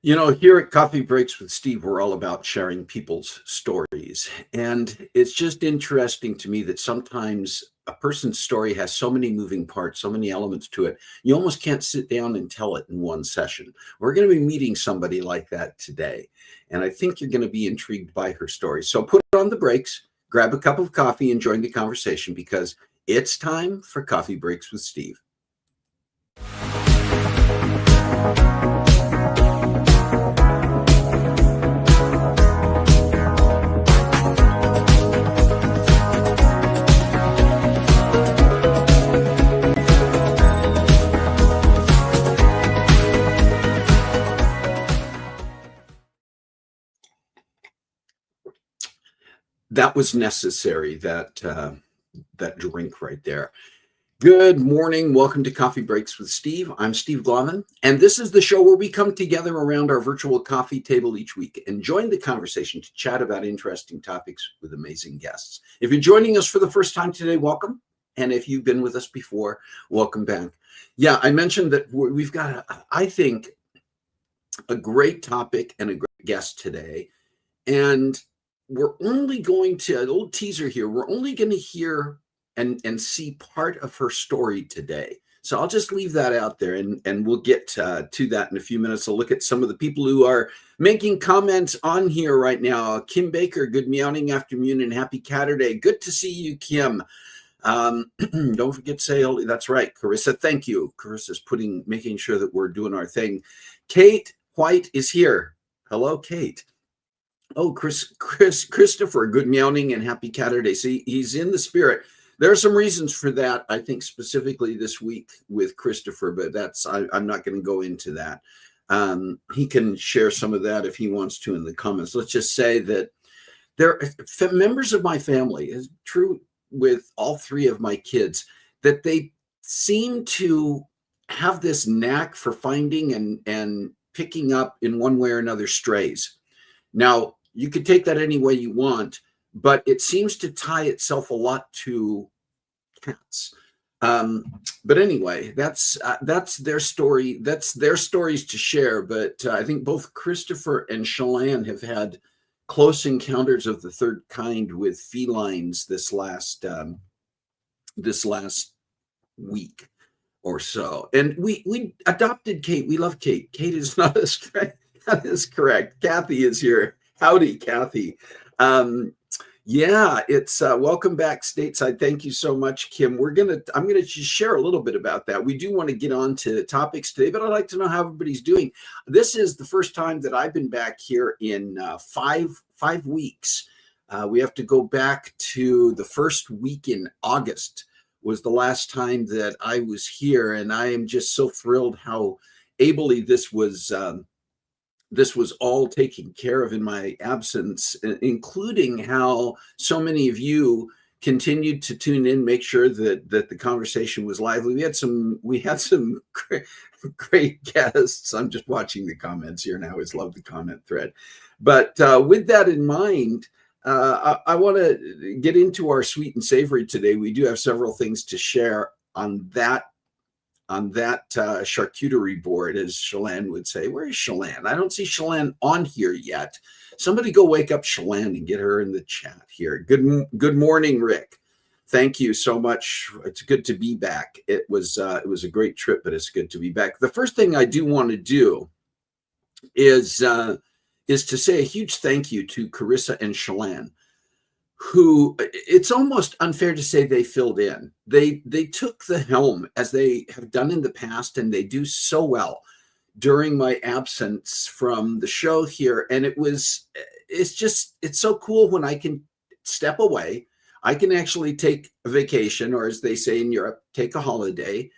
Here at Coffee Breaks with Steve, we're all about sharing people's stories. And it's just interesting to me that sometimes a person's story has so many moving parts, so many elements to it, you almost can't sit down and tell it in one session. We're going to be meeting somebody like that today. And I think you're going to be intrigued by her story. So put on the brakes, grab a cup of coffee, and join the conversation because it's time for Coffee Breaks with Steve. That was necessary, that drink right there. Good morning. Welcome to Coffee Breaks with Steve. I'm Steve Glavin, and this is the show where we come together around our virtual coffee table each week and join the conversation to chat about interesting topics with amazing guests. If you're joining us for the first time today, welcome. And if you've been with us before, welcome back. Yeah, I mentioned that we've got, I think, a great topic and a great guest today. And we're only going to, a little teaser here, we're only going to hear and see part of her story today. So I'll just leave that out there and we'll get to that in a few minutes. I'll look at some of the people who are making comments on here right now. Kim Baker, good meowing afternoon and happy Catterday. Good to see you, Kim. Don't forget to say, that's right, Carissa, thank you. Carissa's making sure that we're doing our thing. Kate White is here. Hello, Kate. Oh, Christopher, good meowing and happy Catterday. See, he's in the spirit. There are some reasons for that, I think, specifically this week with Christopher, but I'm not going to go into that. He can share some of that if he wants to in the comments. Let's just say that there are members of my family, is true with all three of my kids, that they seem to have this knack for finding and picking up in one way or another strays. Now, you could take that any way you want, but it seems to tie itself a lot to cats. But anyway, that's their story. That's their stories to share. But I think both Christopher and Shalane have had close encounters of the third kind with felines this last week or so. And we adopted Kate. We love Kate. Kate is not a stray. That is correct. Kathy is here. Howdy, Kathy. Yeah, it's welcome back stateside. Thank you so much, Kim. I'm gonna just share a little bit about that. We do want to get on to topics today, but I'd like to know how everybody's doing. This is the first time that I've been back here in five weeks. We have to go back to the first week in August was the last time that I was here, and I am just so thrilled how ably this was all taken care of in my absence, including how so many of you continued to tune in, make sure that the conversation was lively. We had some great guests. I'm just watching the comments here, and I always love the comment thread. But with that in mind, I want to get into our sweet and savory today. We do have several things to share on that charcuterie board, as Shalane would say. Where is Shalane? I don't see Shalane on here yet. Somebody go wake up Shalane and get her in the chat here. Good morning, Rick. Thank you so much. It's good to be back. It was a great trip, but it's good to be back. The first thing I do want to do is to say a huge thank you to Carissa and Shalane, who it's almost unfair to say they filled in. They took the helm as they have done in the past, and they do so well during my absence from the show here. And it's so cool when I can step away. I can actually take a vacation, or as they say in Europe, take a holiday,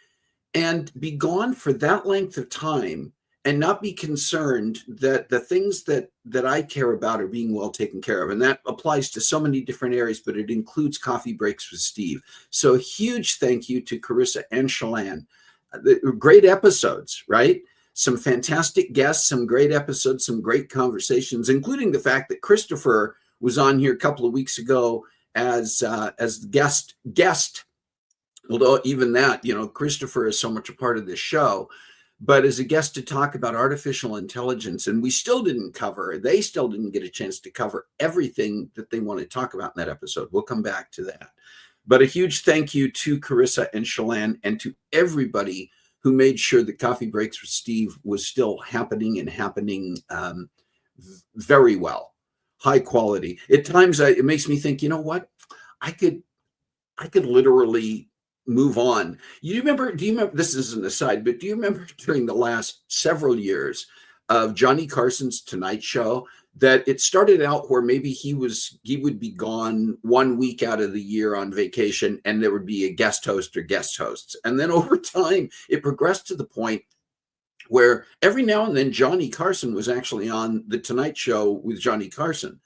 and be gone for that length of time and not be concerned that the things that I care about are being well taken care of. And that applies to so many different areas, but it includes Coffee Breaks with Steve. So a huge thank you to Carissa and Shalane. Great episodes, right? Some fantastic guests, some great episodes, some great conversations, including the fact that Christopher was on here a couple of weeks ago as guest. Although even that, Christopher is so much a part of this show. but as a guest to talk about artificial intelligence. And we still didn't cover, they still didn't get a chance to cover everything that they want to talk about in that episode. We'll come back to that. But a huge thank you to Carissa and Shalane and to everybody who made sure that Coffee Breaks with Steve was still happening and happening very well, high quality. At times, it makes me think, you know what? I could literally move on. Do you remember, this is an aside, but do you remember during the last several years of Johnny Carson's Tonight Show, that it started out where maybe he would be gone 1 week out of the year on vacation, and there would be a guest host or guest hosts. And then over time, it progressed to the point where every now and then Johnny Carson was actually on the Tonight Show with Johnny Carson.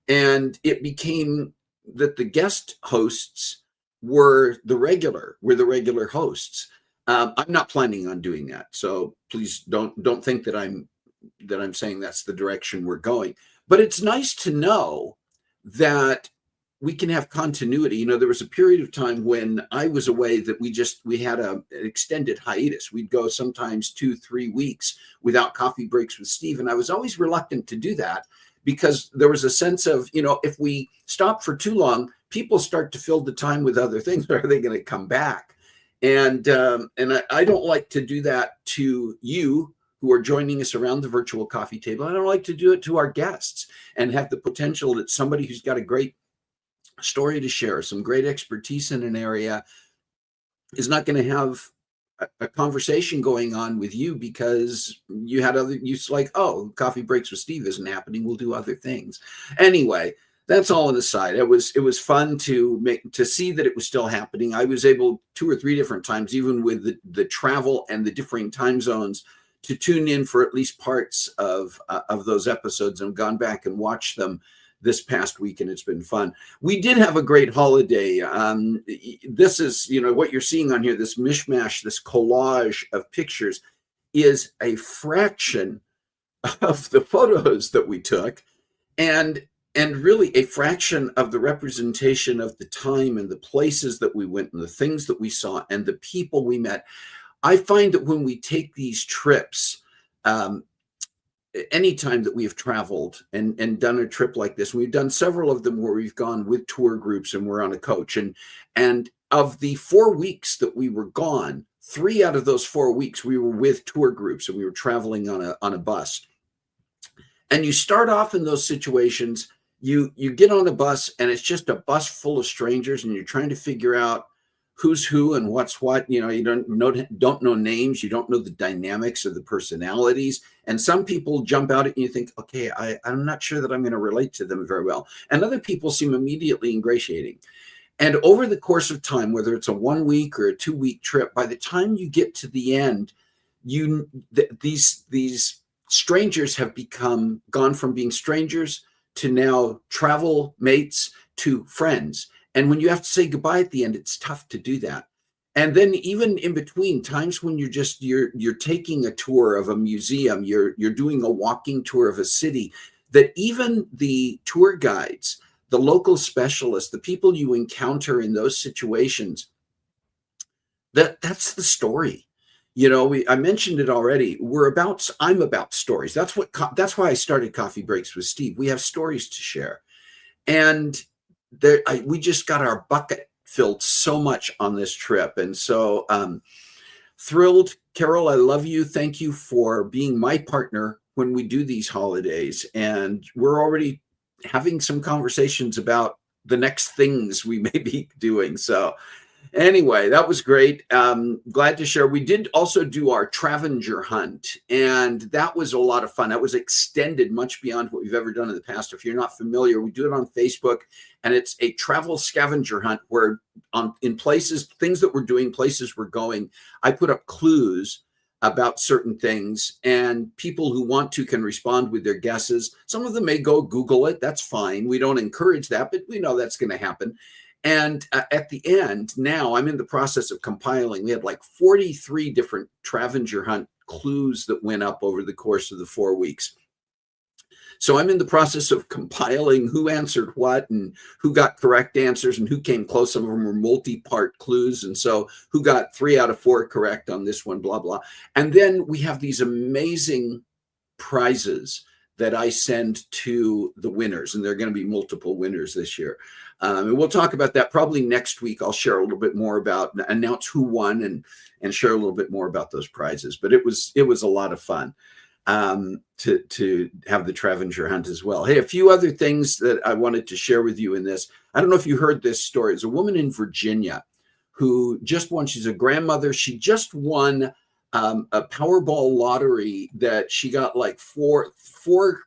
And it became that the guest hosts were the regular hosts. I'm not planning on doing that. So please don't think that I'm saying that's the direction we're going. But it's nice to know that we can have continuity. You know, there was a period of time when I was away that we had an extended hiatus. We'd go sometimes 2-3 weeks without Coffee Breaks with Steve. And I was always reluctant to do that because there was a sense of, you know, if we stop for too long, people start to fill the time with other things. Are they going to come back? And I don't like to do that to you who are joining us around the virtual coffee table. I don't like to do it to our guests and have the potential that somebody who's got a great story to share, some great expertise in an area, is not going to have a conversation going on with you because you had other use, like, oh, Coffee Breaks with Steve isn't happening, we'll do other things. Anyway, that's all on the side. It was fun to see that it was still happening. I was able 2 or 3 different times, even with the travel and the differing time zones, to tune in for at least parts of those episodes, and gone back and watched them this past week, and it's been fun. We did have a great holiday. This is, you know, what you're seeing on here, this mishmash, this collage of pictures is a fraction of the photos that we took, and really a fraction of the representation of the time and the places that we went and the things that we saw and the people we met. I find that when we take these trips, anytime that we have traveled and done a trip like this, we've done several of them where we've gone with tour groups and we're on a coach. And of the 4 weeks that we were gone, 3 out of those 4 weeks we were with tour groups and we were traveling on a bus. And you start off in those situations, you get on a bus and it's just a bus full of strangers and you're trying to figure out who's who and what's what. You know, you don't know names, you don't know the dynamics of the personalities, and some people jump out at you and think, okay, I'm not sure that I'm going to relate to them very well, and other people seem immediately ingratiating. And over the course of time, whether it's a 1 week or a 2 week trip, by the time you get to the end, these strangers have gone from being strangers to now travel mates to friends. And when you have to say goodbye at the end, it's tough to do that. And then even in between times when you're taking a tour of a museum, you're doing a walking tour of a city, that even the tour guides, the local specialists, the people you encounter in those situations, that's the story. You know, I mentioned it already. I'm about stories. That's why I started Coffee Breaks with Steve. We have stories to share. And we just got our bucket filled so much on this trip. And so thrilled. Carol, I love you. Thank you for being my partner when we do these holidays. And we're already having some conversations about the next things we may be doing. So anyway, that was great. Glad to share. We did also do our Travenger hunt, and that was a lot of fun. That was extended much beyond what we've ever done in the past. If you're not familiar, we do it on Facebook, and it's a travel scavenger hunt where in places, things that we're doing, places we're going, I put up clues about certain things, and people who want to can respond with their guesses. Some of them may go Google it. That's fine. We don't encourage that, but we know that's going to happen. And at the end, now I'm in the process of compiling. We had like 43 different Travenger hunt clues that went up over the course of the 4 weeks. So I'm in the process of compiling who answered what and who got correct answers and who came close. Some of them were multi-part clues. And so who got 3 out of 4 correct on this one, blah, blah. And then we have these amazing prizes that I send to the winners. And there are going to be multiple winners this year. And we'll talk about that probably next week. I'll share a little bit more about, announce who won and share a little bit more about those prizes. But it was a lot of fun to have the Travenger hunt as well. Hey, a few other things that I wanted to share with you in this. I don't know if you heard this story. It's a woman in Virginia who just won. She's a grandmother. She just won a Powerball lottery that she got like four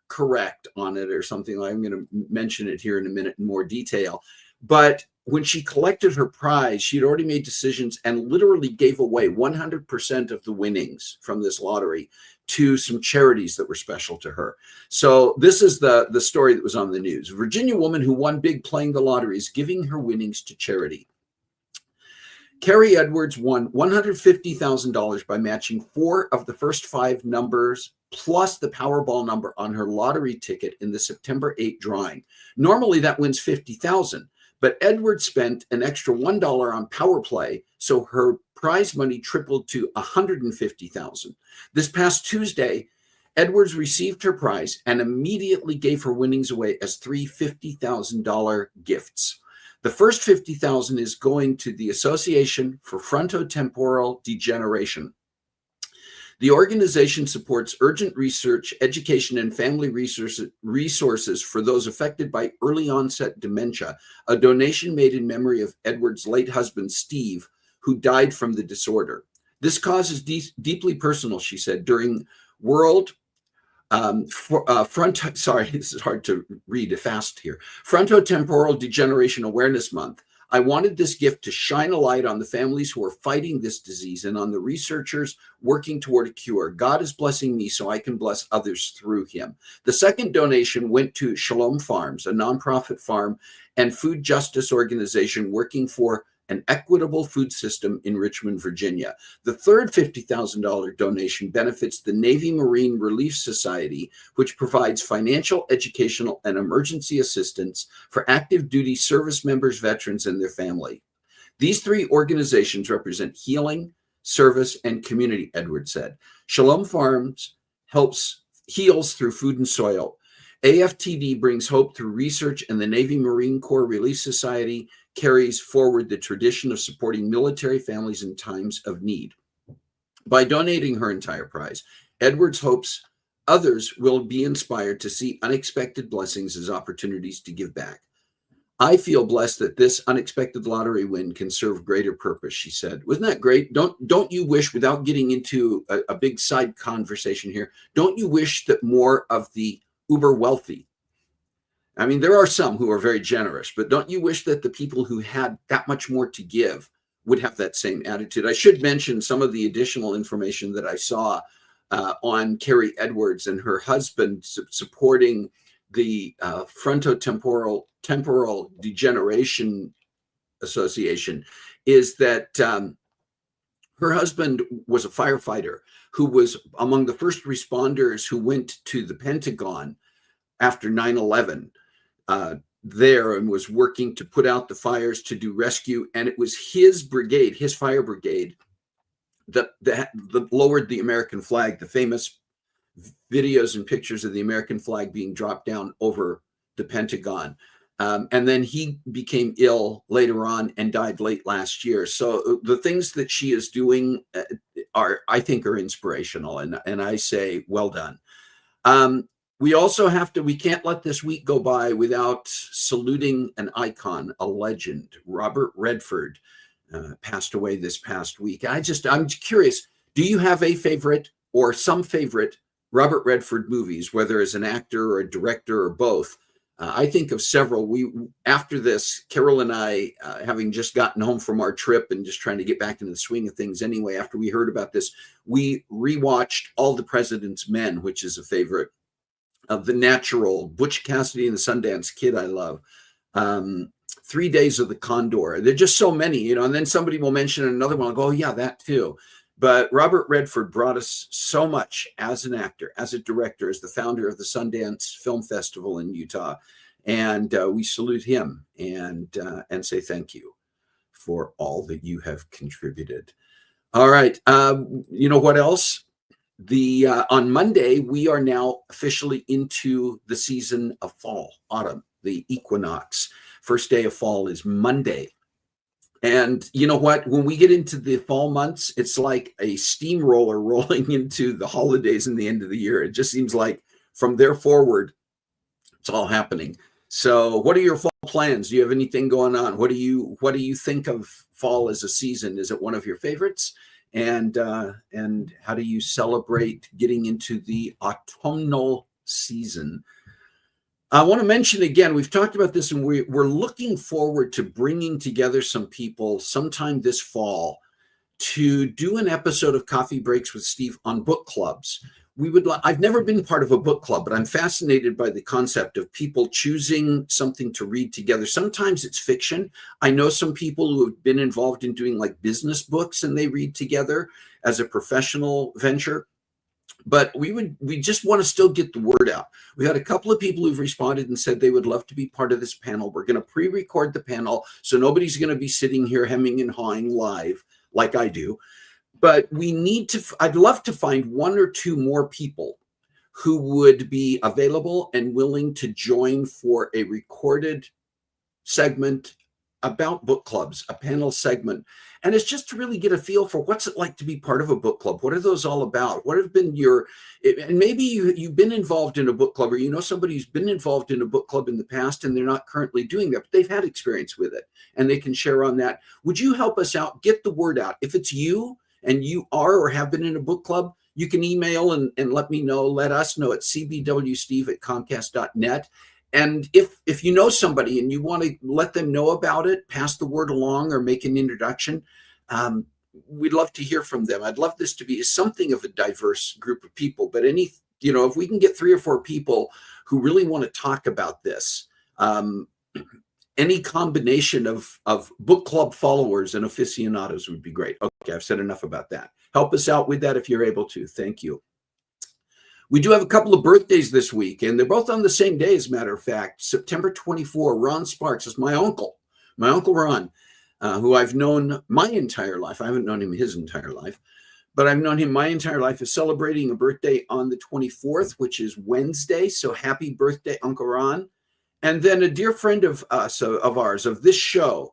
correct on it or something. I'm going to mention it here in a minute in more detail. But when she collected her prize, she'd already made decisions and literally gave away 100% of the winnings from this lottery to some charities that were special to her. So this is the story that was on the news. A Virginia woman who won big playing the lottery is giving her winnings to charity. Carrie Edwards won $150,000 by matching 4 of the first 5 numbers plus the Powerball number on her lottery ticket in the September 8 drawing. Normally that wins $50,000, but Edwards spent an extra $1 on Power Play, so her prize money tripled to $150,000. This past Tuesday, Edwards received her prize and immediately gave her winnings away as 3 $50,000 gifts. The first $50,000 is going to the Association for Frontotemporal Degeneration. The organization supports urgent research, education, and family resources for those affected by early onset dementia, a donation made in memory of Edwards' late husband, Steve, who died from the disorder. This cause is deeply personal, she said, during World this is hard to read fast here. Frontotemporal Degeneration Awareness Month. I wanted this gift to shine a light on the families who are fighting this disease and on the researchers working toward a cure. God is blessing me so I can bless others through him. The second donation went to Shalom Farms, a nonprofit farm and food justice organization working for an equitable food system in Richmond, Virginia. The third $50,000 donation benefits the Navy Marine Relief Society, which provides financial, educational, and emergency assistance for active duty service members, veterans, and their family. These 3 organizations represent healing, service, and community, Edwards said. Shalom Farms heals through food and soil. AFTD brings hope through research, and the Navy Marine Corps Relief Society carries forward the tradition of supporting military families in times of need. By donating her entire prize, Edwards hopes others will be inspired to see unexpected blessings as opportunities to give back. I feel blessed that this unexpected lottery win can serve greater purpose, she said. Wasn't that great? Don't you wish, without getting into a big side conversation here, don't you wish that more of the uber wealthy, I mean, there are some who are very generous, but don't you wish that the people who had that much more to give would have that same attitude? I should mention some of the additional information that I saw on Carrie Edwards and her husband supporting the Frontotemporal Degeneration Association is that her husband was a firefighter who was among the first responders who went to the Pentagon after 9/11 there and was working to put out the fires to do rescue. And it was his brigade, his fire brigade, that lowered the American flag, the famous videos and pictures of the American flag being dropped down over the Pentagon. And then he became ill later on and died late last year. So the things that she is doing I think are inspirational. And I say, well done. We also we can't let this week go by without saluting an icon, a legend. Robert Redford passed away this past week. I'm curious, do you have a favorite or some favorite Robert Redford movies, whether as an actor or a director or both? I think of several. After this, Carol and I, having just gotten home from our trip and just trying to get back into the swing of things anyway, after we heard about this, we rewatched All the President's Men, which is a favorite. Of The Natural, Butch Cassidy and the Sundance Kid, I love. 3 Days of the Condor. There are just so many, and then somebody will mention another one. I'll go, oh, yeah, that too. But Robert Redford brought us so much as an actor, as a director, as the founder of the Sundance Film Festival in Utah. And we salute him and say thank you for all that you have contributed. All right. You know what else? On Monday, we are now officially into the season of fall, autumn, the equinox. First day of fall is Monday. And you know what? When we get into the fall months, it's like a steamroller rolling into the holidays and the end of the year. It just seems like from there forward, it's all happening. So what are your fall plans? Do you have anything going on? What do you think of fall as a season? Is it one of your favorites? And how do you celebrate getting into the autumnal season? I want to mention again, we've talked about this, and we're looking forward to bringing together some people sometime this fall to do an episode of Coffee Breaks with Steve on book clubs. I've never been part of a book club, but I'm fascinated by the concept of people choosing something to read together. Sometimes it's fiction. I know some people who have been involved in doing like business books and they read together as a professional venture. But we just want to still get the word out. We had a couple of people who've responded and said they would love to be part of this panel. We're going to pre-record the panel, so nobody's going to be sitting here hemming and hawing live like I do. But I'd love to find one or two more people who would be available and willing to join for a recorded segment about book clubs, a panel segment. And it's just to really get a feel for what's it like to be part of a book club. What are those all about? What have been and maybe you've been involved in a book club, or you know somebody who's been involved in a book club in the past and they're not currently doing that, but they've had experience with it and they can share on that. Would you help us out? Get the word out. If it's you and you are or have been in a book club, you can email and let me know, let us know at cbwsteve@comcast.net. And if you know somebody and you want to let them know about it, pass the word along or make an introduction, we'd love to hear from them. I'd love this to be something of a diverse group of people, but if we can get 3 or 4 people who really want to talk about this, any combination of book club followers and aficionados would be great. Okay, I've said enough about that. Help us out with that if you're able to. Thank you. We do have a couple of birthdays this week, and they're both on the same day, as a matter of fact. September 24, Ron Sparks is my uncle Ron, who I've known my entire life. I haven't known him his entire life, but I've known him my entire life. Is celebrating a birthday on the 24th, which is Wednesday. So happy birthday, Uncle Ron. And then a dear friend of ours, of this show,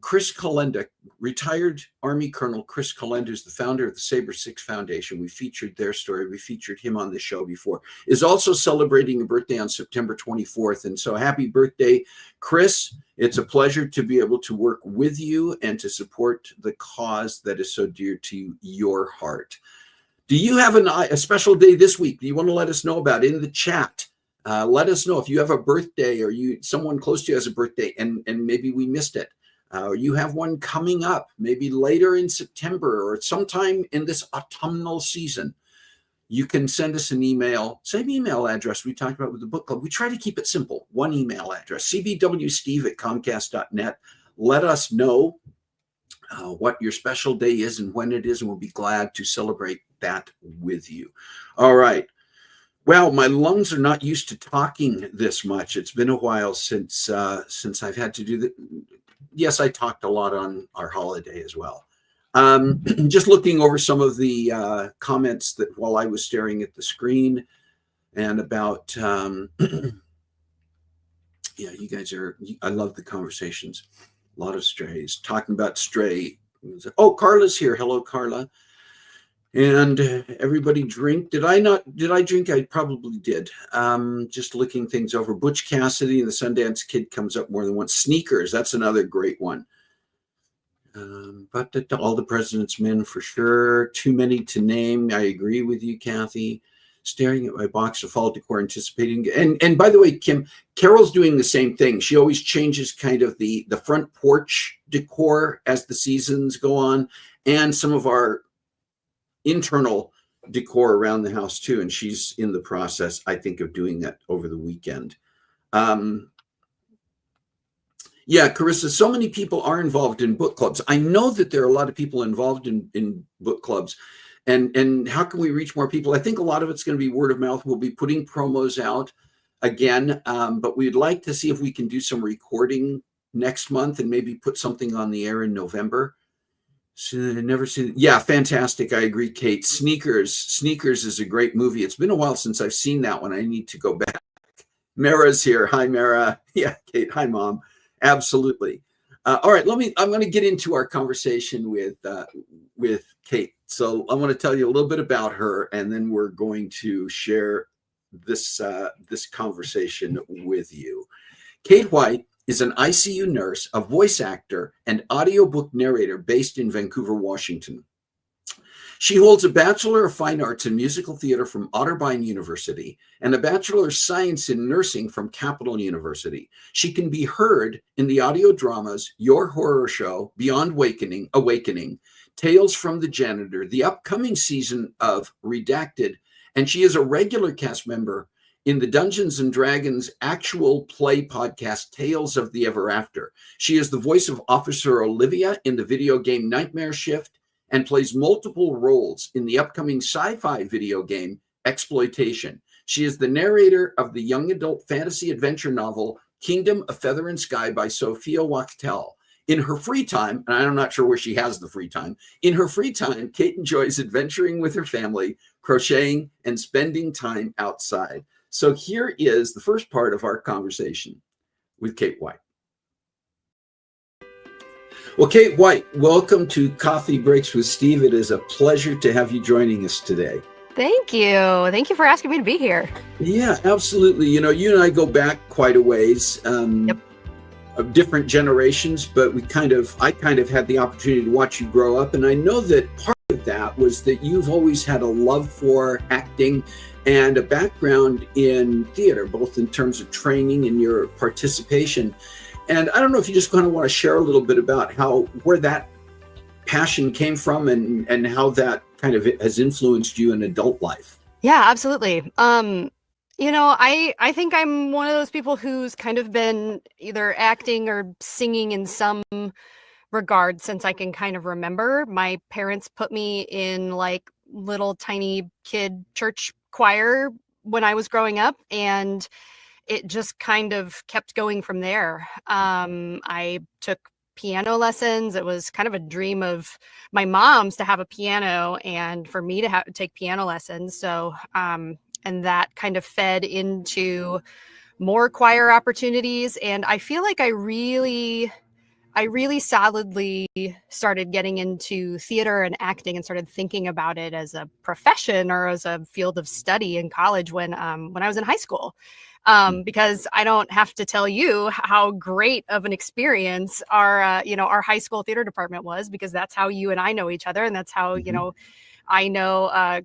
Chris Kalenda, retired Army Colonel Chris Kalenda, is the founder of the Sabre 6 Foundation. We featured their story. We featured him on the show before. Is also celebrating a birthday on September 24th. And so happy birthday, Chris. It's a pleasure to be able to work with you and to support the cause that is so dear to your heart. Do you have a special day this week that you want to let us know about in the chat? Let us know if you have a birthday or someone close to you has a birthday and maybe we missed it. You have one coming up, maybe later in September or sometime in this autumnal season. You can send us an email, same email address we talked about with the book club. We try to keep it simple. One email address, cbwsteve@comcast.net. Let us know what your special day is and when it is, and we'll be glad to celebrate that with you. All right. Well, my lungs are not used to talking this much. It's been a while since I've had to do that. Yes, I talked a lot on our holiday as well. Just looking over some of the comments that while I was staring at the screen, and about yeah, you guys I love the conversations. A lot of strays talking about stray. Oh, Carla's here. Hello, Carla. And everybody drink. Did I drink? I probably did. Just looking things over. Butch Cassidy and the Sundance Kid comes up more than once. Sneakers, that's another great one. But all the President's Men for sure. Too many to name. I agree with you, Kathy. Staring at my box of fall decor, anticipating. And by the way, Kim, Carol's doing the same thing. She always changes kind of the front porch decor as the seasons go on, and some of our internal decor around the house too, and she's in the process, I think, of doing that over the weekend. Yeah, Carissa, so many people are involved in book clubs. I know that there are a lot of people involved in book clubs. And how can we reach more people? I think a lot of it's going to be word of mouth. We'll be putting promos out again, but we'd like to see if we can do some recording next month and maybe put something on the air in November. So never seen. Yeah, fantastic. I agree, Kate. Sneakers. Sneakers is a great movie. It's been a while since I've seen that one. I need to go back. Mara's here. Hi, Mara. Yeah, Kate. Hi, Mom. Absolutely. All right, I'm going to get into our conversation with Kate. So I want to tell you a little bit about her, and then we're going to share this conversation with you. Kate White is an ICU nurse, a voice actor, and audiobook narrator based in Vancouver, Washington. She holds a Bachelor of Fine Arts in Musical Theater from Otterbein University and a Bachelor of Science in Nursing from Capital University. She can be heard in the audio dramas Your Horror Show, Beyond Awakening, Tales from the Janitor, the upcoming season of Redacted, and she is a regular cast member in the Dungeons and Dragons actual play podcast, Tales of the Ever After. She is the voice of Officer Olivia in the video game Nightmare Shift and plays multiple roles in the upcoming sci-fi video game Exploitation. She is the narrator of the young adult fantasy adventure novel Kingdom of Feather and Sky by Sophia Wachtel. In her free time, and I'm not sure where she has the free time, in her free time, Kate enjoys adventuring with her family, crocheting, and spending time outside. So here is the first part of our conversation with Kate White. Well, Kate White, welcome to Coffee Breaks with Steve. It is a pleasure to have you joining us today. Thank you. Thank you for asking me to be here. Yeah, absolutely. You know, you and I go back quite a ways, Yep. of different generations, but I kind of had the opportunity to watch you grow up. And I know that part of that was that you've always had a love for acting and a background in theater, both in terms of training and your participation. And I don't know if you just kind of want to share a little bit about where that passion came from and how that kind of has influenced you in adult life. Yeah, absolutely. I think I'm one of those people who's kind of been either acting or singing in some regard since I can kind of remember. My parents put me in like little tiny kid church choir when I was growing up, and it just kind of kept going from there. I took piano lessons. It was kind of a dream of my mom's to have a piano and for me to take piano lessons. So, and that kind of fed into more choir opportunities. And I feel like I really solidly started getting into theater and acting and started thinking about it as a profession or as a field of study in college when I was in high school. Because I don't have to tell you how great of an experience our high school theater department was, because that's how you and I know each other. And that's how, I know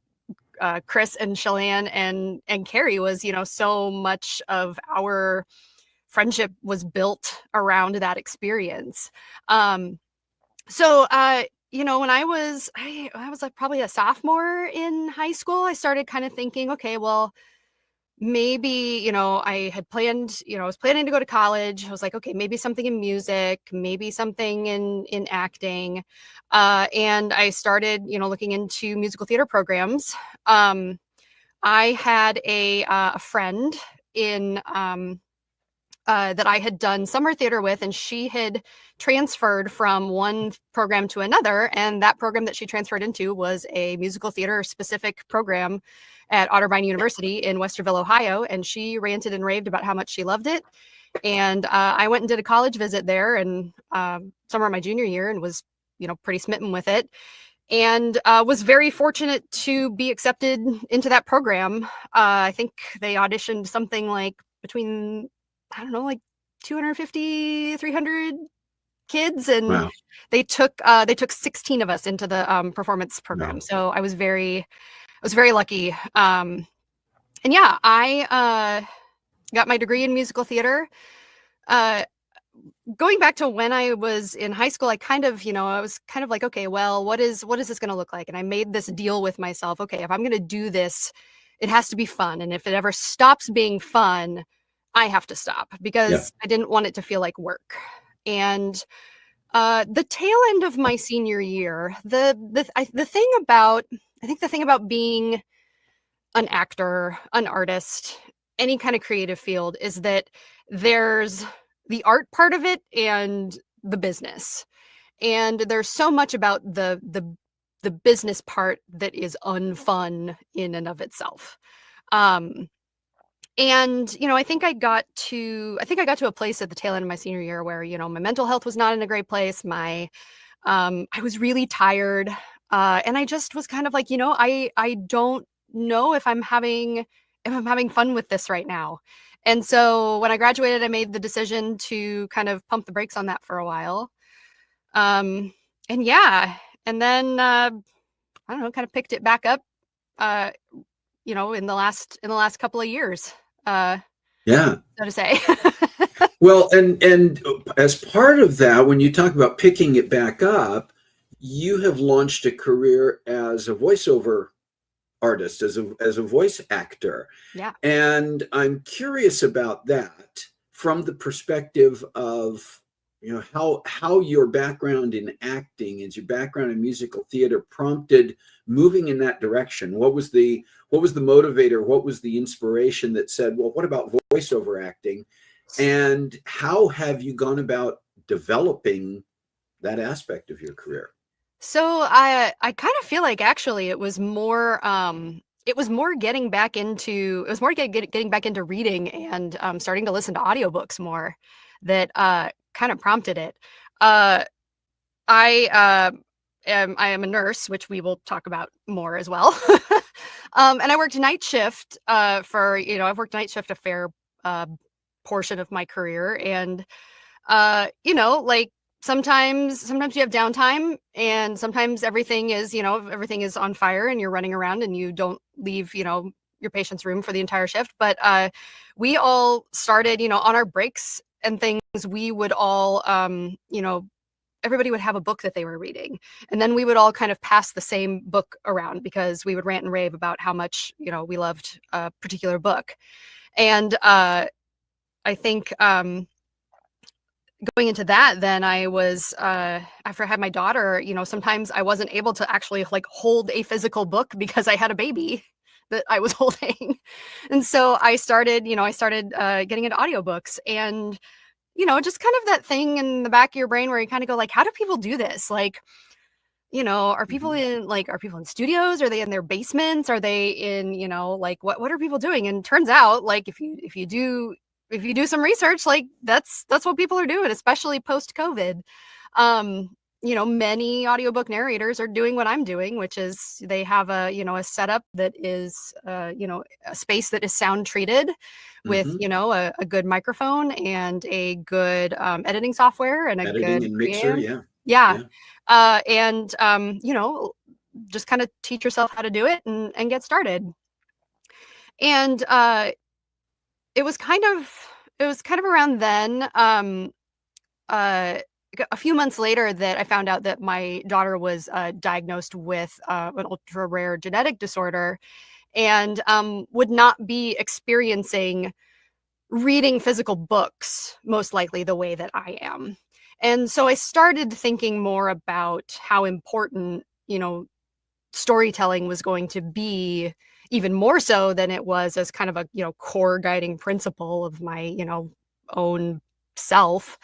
Chris and Shalane and Carrie was, so much of our friendship was built around that experience. When I was like probably a sophomore in high school, I started kind of thinking, okay, well, maybe, I was planning to go to college. I was like, okay, maybe something in music, maybe something in acting. And I started, looking into musical theater programs. I had a friend in that I had done summer theater with, and she had transferred from one program to another. And that program that she transferred into was a musical theater specific program at Otterbein University in Westerville, Ohio. And she ranted and raved about how much she loved it. And I went and did a college visit there and summer of my junior year, and was, pretty smitten with it. And was very fortunate to be accepted into that program. I think they auditioned something like between, I don't know, like 250, 300 kids. And Wow. they took 16 of us into the performance program. Wow. So I was very lucky. And yeah, I got my degree in musical theater. Going back to when I was in high school, I kind of, I was kind of like, okay, well, what is this going to look like? And I made this deal with myself. Okay, if I'm going to do this, it has to be fun. And if it ever stops being fun, I have to stop, because I didn't want it to feel like work. And the tail end of my senior year, the thing about I think the thing about being an actor, an artist, any kind of creative field is that there's the art part of it and the business. And there's so much about the business part that is unfun in and of itself. Um, and I think I got to a place at the tail end of my senior year where, my mental health was not in a great place. I was really tired. And I just was kind of like, I don't know if I'm having fun with this right now. And so when I graduated, I made the decision to kind of pump the brakes on that for a while. Um, and yeah, and then I don't know, kind of picked it back up, uh, in the last couple of years, uh, Yeah. so to say. Well, and as part of that, when you talk about picking it back up, you have launched a career as a voiceover artist, as a voice actor. Yeah. And I'm curious about that from the perspective of, how your background in acting and your background in musical theater prompted moving in that direction. What was the motivator? What was the inspiration that said, well, what about voiceover acting? And how have you gone about developing that aspect of your career? So I kind of feel like actually it was more getting back into getting back into reading and starting to listen to audiobooks more that kind of prompted it. Uh I am a nurse, which we will talk about more as well. And I worked night shift I've worked night shift a fair uh portion of my career. And like sometimes you have downtime, and sometimes everything is on fire and you're running around and you don't leave, your patient's room for the entire shift. But we all started, on our breaks and things, we would all everybody would have a book that they were reading, and then we would all kind of pass the same book around because we would rant and rave about how much, we loved a particular book. And I think going into that, then I was after I had my daughter, sometimes I wasn't able to actually like hold a physical book because I had a baby that I was holding. And so I started getting into audiobooks. And just kind of that thing in the back of your brain where you kind of go like, how do people do this? Like, Mhm. are people in studios? Are they in their basements? Are they in, like what are people doing? And turns out like if you do some research, like that's what people are doing, especially post COVID. Um, many audiobook narrators are doing what I'm doing, which is they have a setup that is a space that is sound treated with, Mhm. a good microphone and a good editing software and a Editing good and mixer, preamp. yeah. Yeah. Yeah. And just kind of teach yourself how to do it and get started. And it was kind of around then, uh, a few months later, that I found out that my daughter was diagnosed with an ultra rare genetic disorder, and would not be experiencing reading physical books most likely the way that I am. And so I started thinking more about how important, storytelling was going to be, even more so than it was as kind of a, core guiding principle of my, own self.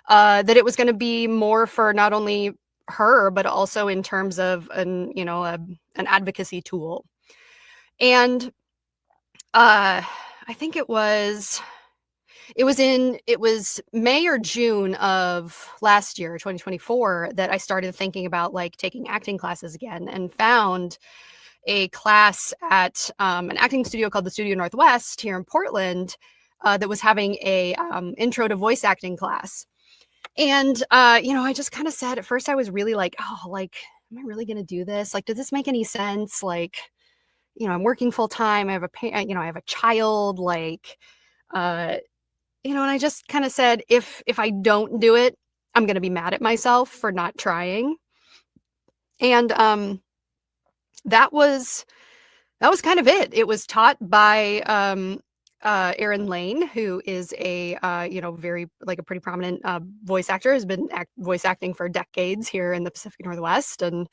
That it was going to be more for not only her, but also in terms of an advocacy tool. And I think it was May or June of last year, 2024, that I started thinking about like taking acting classes again, and found a class at an acting studio called the Studio Northwest here in Portland, that was having a intro to voice acting class. And I just kind of said, at first I was really like, oh, like, am I really going to do this? Like, does this make any sense? Like, I'm working full time. I have I have a child. Like, uh, and I just kind of said, if I don't do it, I'm going to be mad at myself for not trying. And that was kind of it. It was taught by Aaron Lane, who is a very like a pretty prominent voice actor, has been voice acting for decades here in the Pacific Northwest and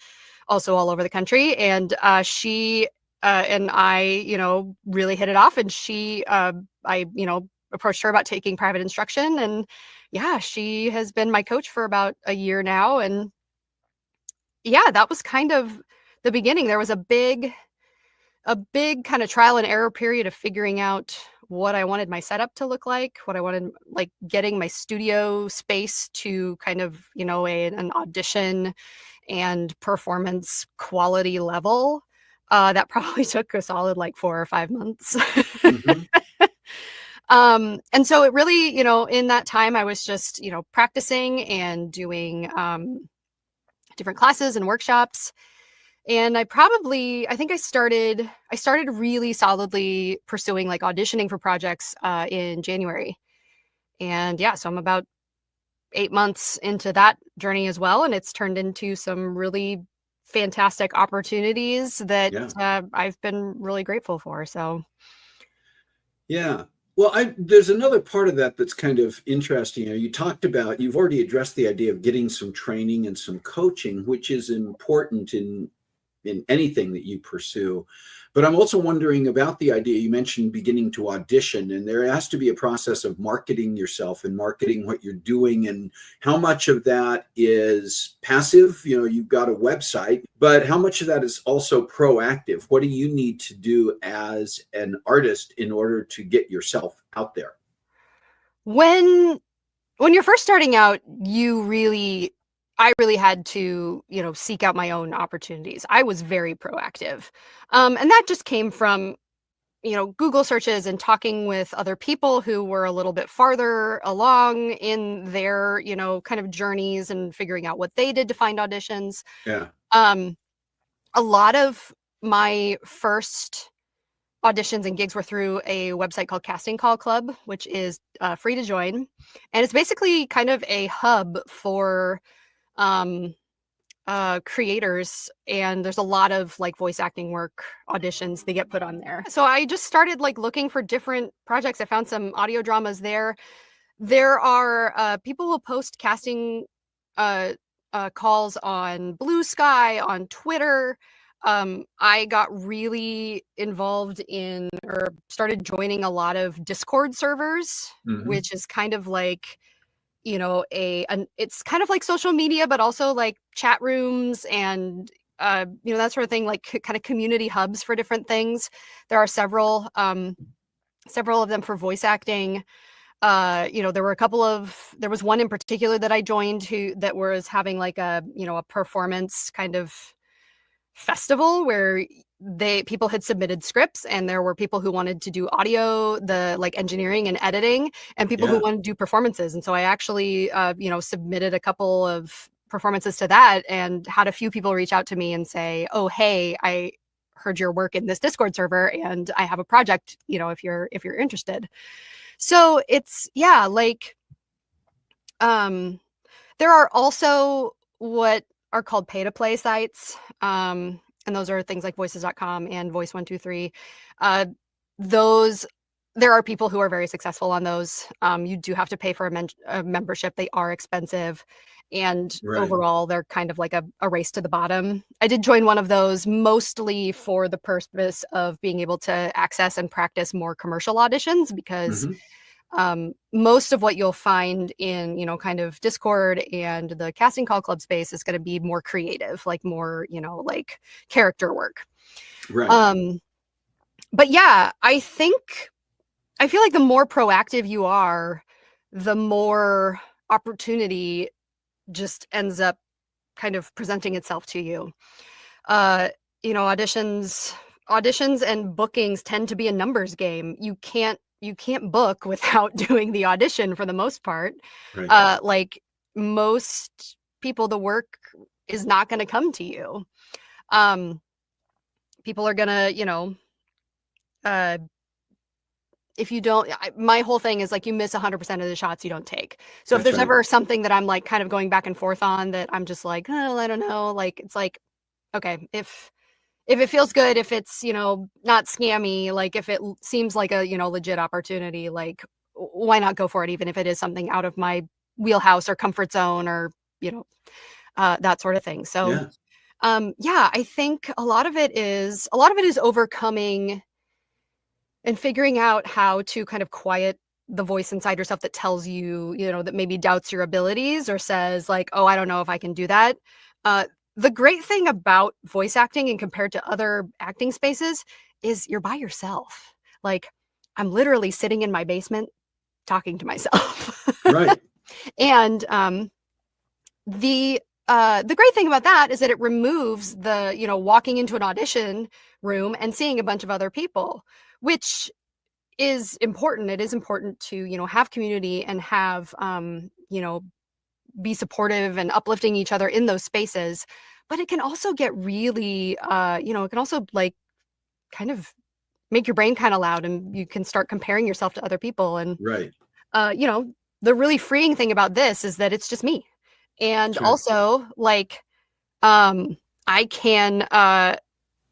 also all over the country. And she and I, really hit it off. And I approached her about taking private instruction, and yeah, she has been my coach for about a year now. And yeah, that was kind of the beginning. There was a big kind of trial and error period of figuring out what I wanted my setup to look like, what I wanted, like getting my studio space to kind of, an audition and performance quality level. That probably took a solid like 4 or 5 months. Mhm. And so it really, in that time I was just, practicing and doing different classes and workshops. And I think I started really solidly pursuing like auditioning for projects in January. And yeah, so I'm about 8 months into that journey as well. And it's turned into some really fantastic opportunities that Yeah. I've been really grateful for. So Yeah. Well, there's another part of that that's kind of interesting. You talked about, you've already addressed the idea of getting some training and some coaching, which is important in anything that you pursue. But I'm also wondering about the idea you mentioned beginning to audition, and there has to be a process of marketing yourself and marketing what you're doing, and how much of that is passive. You've got a website, but how much of that is also proactive? What do you need to do as an artist in order to get yourself out there? when you're first starting out, I really had to, seek out my own opportunities. I was very proactive. And that just came from, Google searches and talking with other people who were a little bit farther along in their, kind of journeys and figuring out what they did to find auditions. Yeah. Um, a lot of my first auditions and gigs were through a website called Casting Call Club, which is free to join. And it's basically kind of a hub for um, creators. And there's a lot of like voice acting work auditions they get put on there. So I just started like looking for different projects. I found some audio dramas there. There are people who post casting uh, calls on Blue Sky, on Twitter. I got really involved in or started joining a lot of Discord servers, Hmm. which is kind of like, it's kind of like social media, but also like chat rooms and, that sort of thing, like kind of community hubs for different things. There are several of them for voice acting. There was one in particular that I joined that was having like a performance kind of festival where people had submitted scripts, and there were people who wanted to do audio, the like engineering and editing, and people who Yeah. wanted to do performances. And so I actually, submitted a couple of performances to that and had a few people reach out to me and say, oh, hey, I heard your work in this Discord server and I have a project, if you're interested. So it's, yeah, like, um, there are also what are called pay to play sites. And those are things like voices.com and voice123. Uh, those, there are people who are very successful on those. You do have to pay for a membership. They are expensive. And Right. overall, they're kind of like a race to the bottom. I did join one of those mostly for the purpose of being able to access and practice more commercial auditions, because Hmm. most of what you'll find in, kind of Discord and the casting call club space is going to be more creative, like more, like character work. Right. Um, but yeah, I feel like the more proactive you are, the more opportunity just ends up kind of presenting itself to you. Uh, auditions and bookings tend to be a numbers game. You can't book without doing the audition for the most part. Right. Like most people, the work is not going to come to you. Um, People are gonna, uh, if you don't, my whole thing is like you miss 100% of the shots you don't take. So if That's there's right. ever something that I'm like kind of going back and forth on that I'm just like, oh, I don't know, like it's like, okay, if it feels good, if it's, not scammy, like if it seems like a, legit opportunity, like why not go for it, even if it is something out of my wheelhouse or comfort zone or, you know, that sort of thing. So, Yeah. yeah, I think a lot of it is overcoming and figuring out how to kind of quiet the voice inside yourself that tells you, that maybe doubts your abilities or says like, "Oh, I don't know if I can do that." Uh, the great thing about voice acting and compared to other acting spaces is you're by yourself. Like, I'm literally sitting in my basement talking to myself. Right. And the great thing about that is that it removes the, walking into an audition room and seeing a bunch of other people, which is important. It is important to, have community and have, be supportive and uplifting each other in those spaces. But it can also get really, it can also like kind of make your brain kind of loud, and you can start comparing yourself to other people. And, Right. uh, you know, the really freeing thing about this is that it's just me. And Sure. also like, um, I can, uh,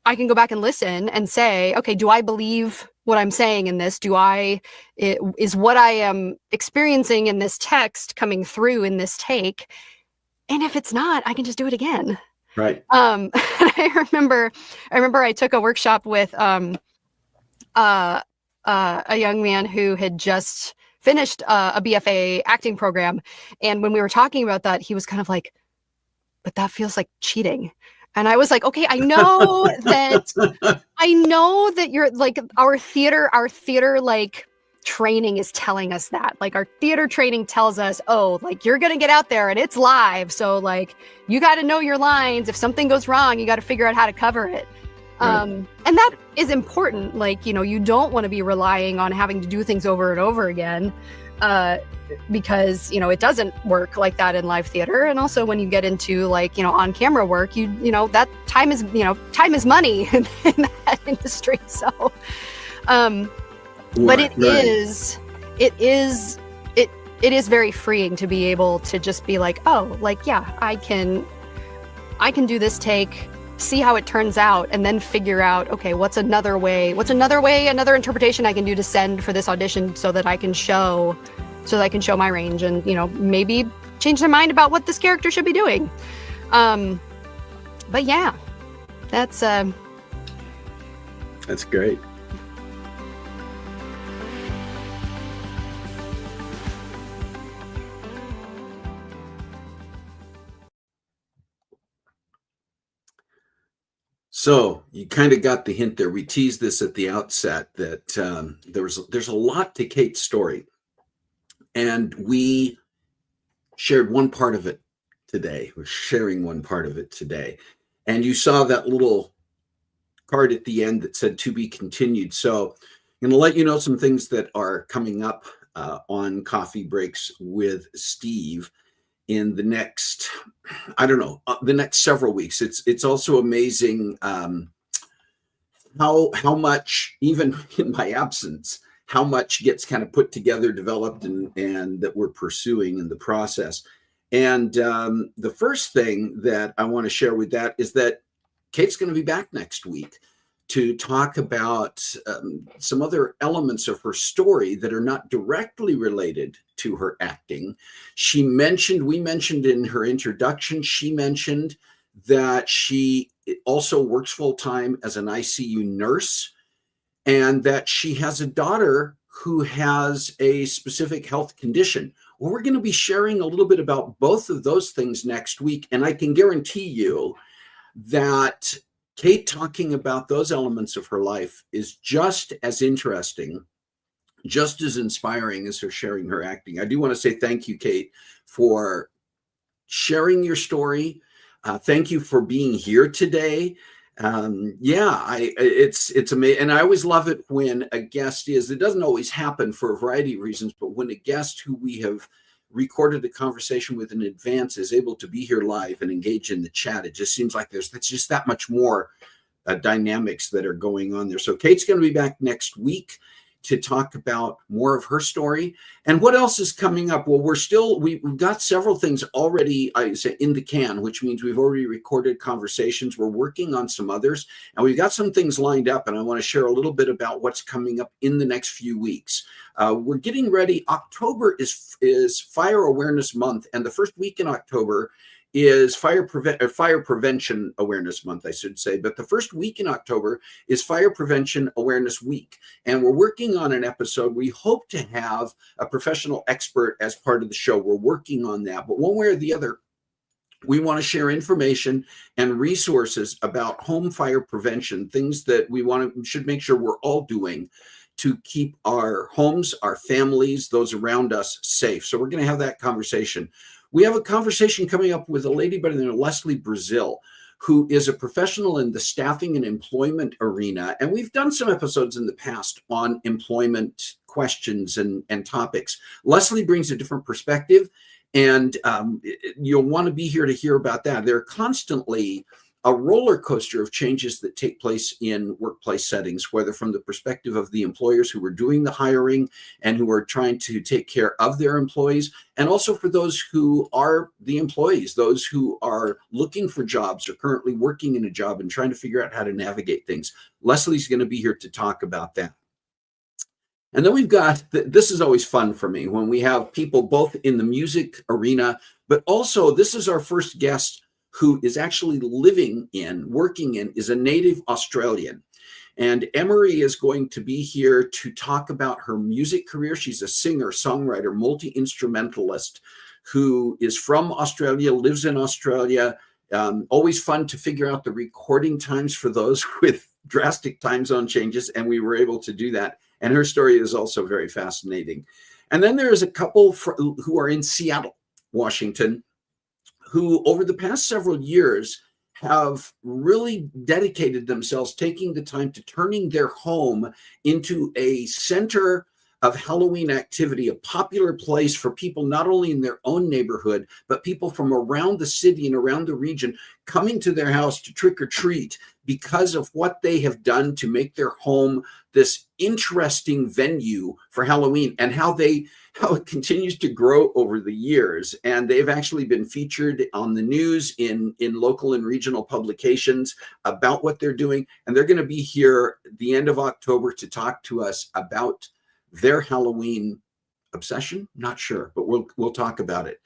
I can go back and listen and say, okay, do I believe what I'm saying in this? Is what I am experiencing in this text coming through in this take? And if it's not, I can just do it again. Right. I remember I took a workshop with uh, a young man who had just finished a BFA acting program, and when we were talking about that, he was kind of like, "But that feels like cheating." And I was like, "Okay, I know that you're like our theater like training is telling us that. Like our theater training tells us, oh, like you're going to get out there and it's live. So like you got to know your lines. If something goes wrong, you got to figure out how to cover it." Right. And that is important. Like, you don't want to be relying on having to do things over and over again. Because it doesn't work like that in live theater. And also when you get into like on camera work, that time is money in that industry. So but Right. Right. it is very freeing to be able to just be like, oh, like, yeah, I can do this take, see how it turns out, and then figure out, okay, what's another interpretation I can do to send for this audition so that I can show my range and, maybe change their mind about what this character should be doing. But yeah, that's great. So you kind of got the hint there. We teased this at the outset that there's a lot to Kate's story, and we shared one part of it today. We're sharing one part of it today, and you saw that little card at the end that said "to be continued." So I'm going to let you know some things that are coming up on Coffee Breaks with Steve in the next, I don't know, the next several weeks. It's also amazing how much, even in my absence, how much gets kind of put together, developed, and that we're pursuing in the process. And the first thing that I want to share with that is that Kate's going to be back next week to talk about some other elements of her story that are not directly related to her acting. We mentioned in her introduction, she mentioned that she also works full-time as an ICU nurse, and that she has a daughter who has a specific health condition. Well, we're going to be sharing a little bit about both of those things next week, and I can guarantee you that Kate talking about those elements of her life is just as interesting, just as inspiring as her sharing her acting. I do want to say thank you, Kate, for sharing your story. Thank you for being here today. It's amazing, and I always love it when a guest it doesn't always happen for a variety of reasons, but when a guest who we have recorded a conversation with in advance is able to be here live and engage in the chat, it just seems like that's just that much more dynamics that are going on there. So Kate's going to be back next week. to talk about more of her story. And what else is coming up? Well, we've got several things already, I say, in the can, which means we've already recorded conversations. We're working on some others, and we've got some things lined up, and I want to share a little bit about what's coming up in the next few weeks. We're getting ready. October is Fire Awareness Month, and the first week in October is Fire Prevention Awareness Month, I should say. But the first week in October is Fire Prevention Awareness Week. And we're working on an episode. We hope to have a professional expert as part of the show. We're working on that. But one way or the other, we want to share information and resources about home fire prevention, things that we should make sure we're all doing to keep our homes, our families, those around us safe. So we're going to have that conversation. We have a conversation coming up with a lady by the name of Leslie Brazil, who is a professional in the staffing and employment arena. And we've done some episodes in the past on employment questions and topics. Leslie brings a different perspective, and you'll want to be here to hear about that. There are constantly a roller coaster of changes that take place in workplace settings, whether from the perspective of the employers who are doing the hiring and who are trying to take care of their employees, and also for those who are the employees, those who are looking for jobs or currently working in a job and trying to figure out how to navigate things. Leslie's going to be here to talk about that. And then we've got, this is always fun for me, when we have people both in the music arena, but also this is our first guest who is actually working in, is a native Australian. And Emery is going to be here to talk about her music career. She's a singer, songwriter, multi-instrumentalist who is from Australia, lives in Australia. Always fun to figure out the recording times for those with drastic time zone changes, and we were able to do that. And her story is also very fascinating. And then there is a couple who are in Seattle, Washington, who over the past several years have really dedicated themselves, taking the time to turning their home into a center of Halloween activity, a popular place for people not only in their own neighborhood, but people from around the city and around the region coming to their house to trick or treat because of what they have done to make their home this interesting venue for Halloween, and how it continues to grow over the years. And they've actually been featured on the news in local and regional publications about what they're doing. And they're going to be here at the end of October to talk to us about their Halloween obsession. Not sure, but we'll talk about it.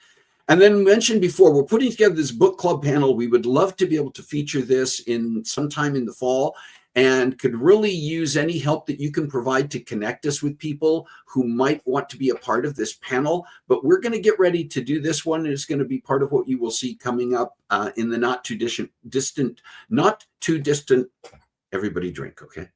And then mentioned before, we're putting together this book club panel. We would love to be able to feature this sometime in the fall, and could really use any help that you can provide to connect us with people who might want to be a part of this panel. But we're going to get ready to do this one. It's going to be part of what you will see coming up in the not too distant, everybody drink, okay?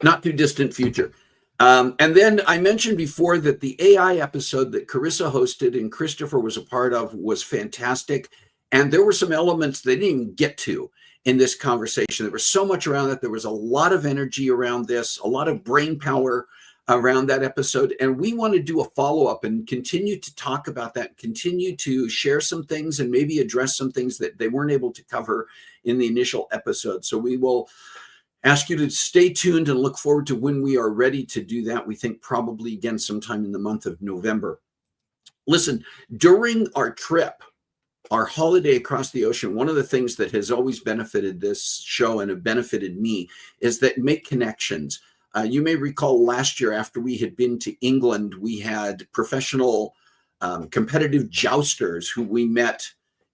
Not too distant future. And then I mentioned before that the AI episode that Carissa hosted and Christopher was a part of was fantastic. And there were some elements they didn't even get to in this conversation. There was so much around it. There was a lot of energy around this, a lot of brain power around that episode. And we want to do a follow-up and continue to talk about that, continue to share some things and maybe address some things that they weren't able to cover in the initial episode. So we will ask you to stay tuned and look forward to when we are ready to do that. We think probably again sometime in the month of November. Listen, during our trip, our holiday across the ocean, one of the things that has always benefited this show and have benefited me is that make connections. You may recall last year after we had been to England, we had professional competitive jousters who we met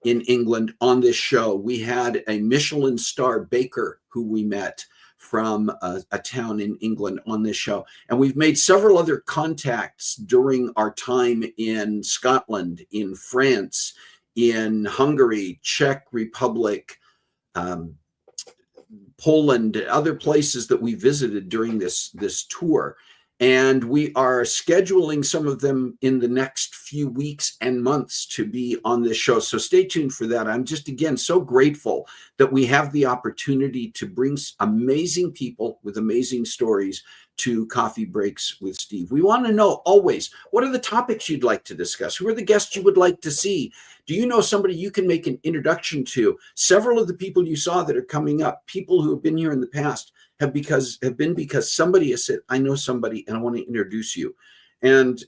in England on this show. We had a Michelin star baker who we met from a town in England on this show. And we've made several other contacts during our time in Scotland, in France, in Hungary, Czech Republic, Poland, other places that we visited during this tour. And we are scheduling some of them in the next few weeks and months to be on this show. So stay tuned for that. I'm just, again, so grateful that we have the opportunity to bring amazing people with amazing stories to Coffee Breaks with Steve. We want to know always, what are the topics you'd like to discuss? Who are the guests you would like to see? Do you know somebody you can make an introduction to? Several of the people you saw that are coming up, people who have been here in the past, have been because somebody has said, I know somebody and I want to introduce you. And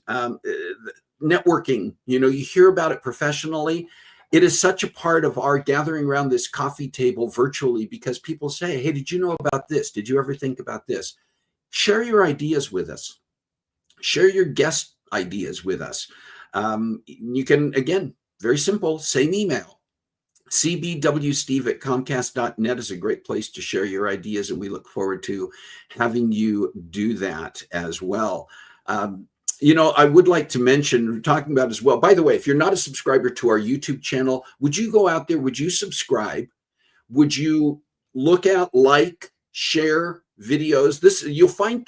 networking, you hear about it professionally. It is such a part of our gathering around this coffee table virtually because people say, hey, did you know about this? Did you ever think about this? Share your ideas with us. Share your guest ideas with us. You can, again, very simple, same email. cbwsteve@comcast.net is a great place to share your ideas, and we look forward to having you do that as well. I would like to mention, talking about as well, by the way, if you're not a subscriber to our YouTube channel, would you go out there? Would you subscribe? Would you look at, like, share videos? You'll find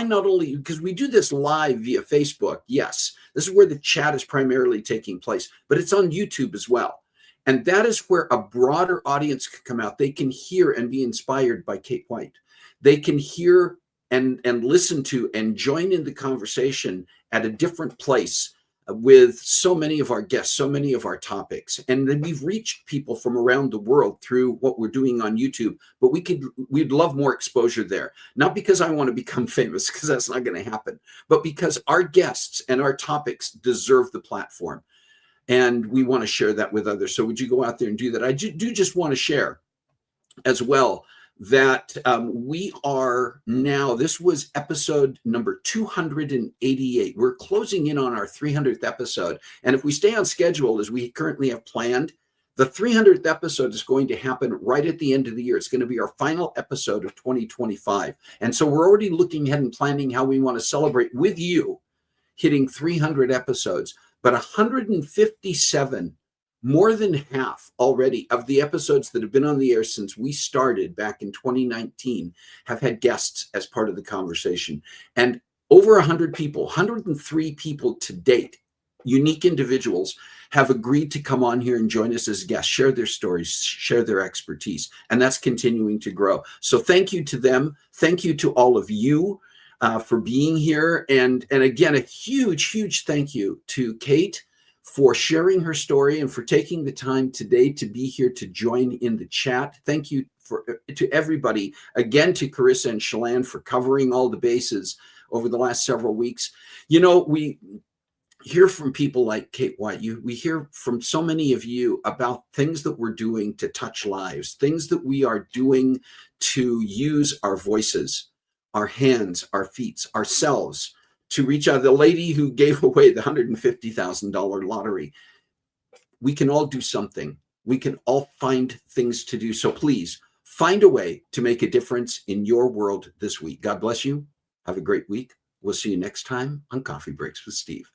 not only because we do this live via Facebook. Yes, this is where the chat is primarily taking place, but it's on YouTube as well. And that is where a broader audience can come out. They can hear and be inspired by Kate White. They can hear and listen to and join in the conversation at a different place with so many of our guests, so many of our topics. And then we've reached people from around the world through what we're doing on YouTube, but we'd love more exposure there. Not because I want to become famous, because that's not going to happen, but because our guests and our topics deserve the platform. And we want to share that with others. So would you go out there and do that? I do just want to share as well that we are now, this was episode number 288. We're closing in on our 300th episode. And if we stay on schedule as we currently have planned, the 300th episode is going to happen right at the end of the year. It's going to be our final episode of 2025. And so we're already looking ahead and planning how we want to celebrate with you hitting 300 episodes. But 157, more than half already of the episodes that have been on the air since we started back in 2019 have had guests as part of the conversation. And over 100 people, 103 people to date, unique individuals, have agreed to come on here and join us as guests, share their stories, share their expertise. And that's continuing to grow. So thank you to them. Thank you to all of you for being here. And again, a huge thank you to Kate for sharing her story and for taking the time today to be here to join in the chat. Thank you to everybody. Again, to Carissa and Shalane for covering all the bases over the last several weeks. We hear from people like Kate White. We hear from so many of you about things that we're doing to touch lives, things that we are doing to use our voices, our hands, our feet, ourselves to reach out. The lady who gave away the $150,000 lottery. We can all do something. We can all find things to do. So please find a way to make a difference in your world this week. God bless you. Have a great week. We'll see you next time on Coffee Breaks with Steve.